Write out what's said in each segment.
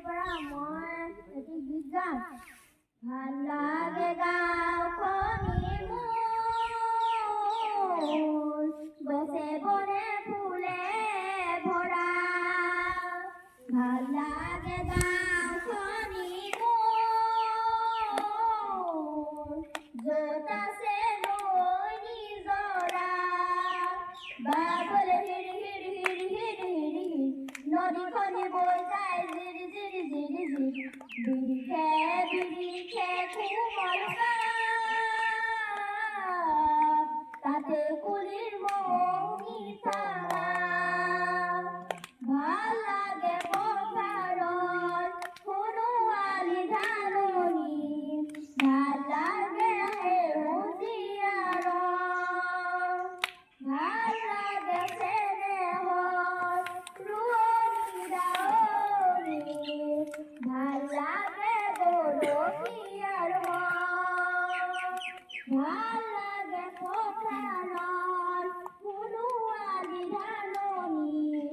পৰা মই এটি গীত গাম। ভাল লাগে গাঁওখনি মোৰ, গছে বনে ফুলে ভৰা। ভাল লাগে গাঁওখনি মোৰ, য'ত আছে নৈ নিজৰা। বাবলে হিৰি হিৰি হিৰি হিৰি হিৰি, নদীখনি বৈ যায় জিৰি জিৰি জিৰি জিৰি। বিৰিখে বিৰিখে কোমল গান, তাতে কুলিৰ মৌমিতা গান। ভাল লাগে পথাৰত সোণোৱালী ধাননি, ভাল লাগে সেউজীয়া ৰং। ভাল লাগে চেনেহৰ ৰোৱনী দাৱনী, ভাল লাগে গৰখীয়াৰ মন। ভাল লাগে পথাৰত সোণোৱালী ধাননি,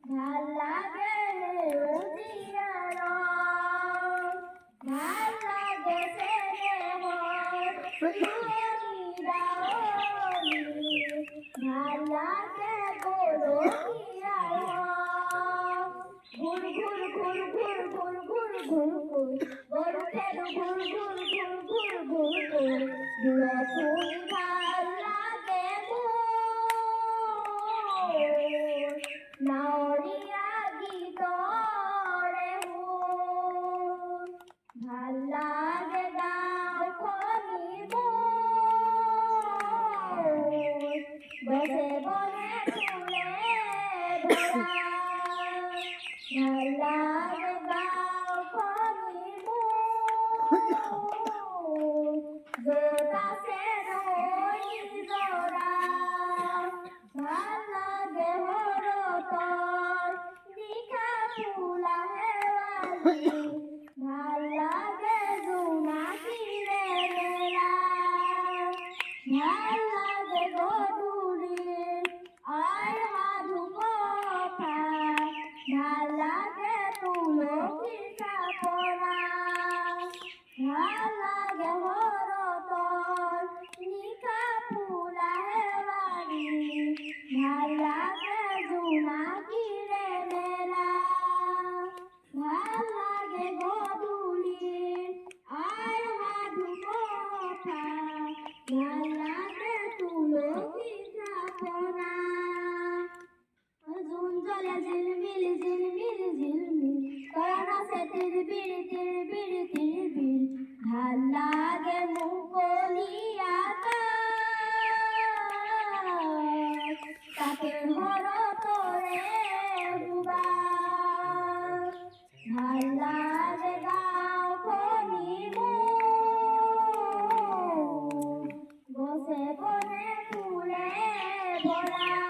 ভাল লাগে সেউজীয়া ৰং। ভাল লাগে চেনেহৰ ৰোৱনী দাৱনী, ভাল লাগে গৰখীয়াৰ মন। ঘূৰ ঘূৰ ঘূৰ ঘূৰ ঘূৰ ঘূৰ ঘূৰ ঘূৰ, গৰু খেলো ঘূৰ ঘূৰ ঘূৰ ঘূৰ ঘূৰ ঘূৰ। দূৰত শুনি ভাল লাগে মোৰ, নাৱৰীয়া গীতৰে সুৰ। ভাল লাগে গাঁওখনি মোৰ, গছে বনে ফুলে ভৰা। ভাল লাগে গাঁওখনি মোৰ, য'ত আছে নৈ নিজৰা। ভাল লাগে শৰতৰ নিশা ফুলা শেৱালি, ভাল লাগে জোনাকীৰে মেলা। ভাল লাগে গধূলিৰ আই সাধু কথা, ভাল লাগে তুলসীৰ চাপৰা। ভাল লাগে শৰতৰ নিশা ফুলা শেৱালি, ভাল লাগে জোনাকীৰে মেলা। ভাল লাগে গধূলিৰ আই সাধু কথা, ভাল লাগে তুলসীৰ চাপৰা। জোন জ্বলে ঝিলমিল ঝিলমিল ঝিলমিল, তৰা নাচে তিৰবিৰ তিৰবিৰ তিৰবিৰ। ভাল লাগে মুকলি আকাশ, তাতে শৰতৰে সুবাস। ভাল লাগে গাঁওখনি মোৰ, গছে বনে ফুলে ভৰা।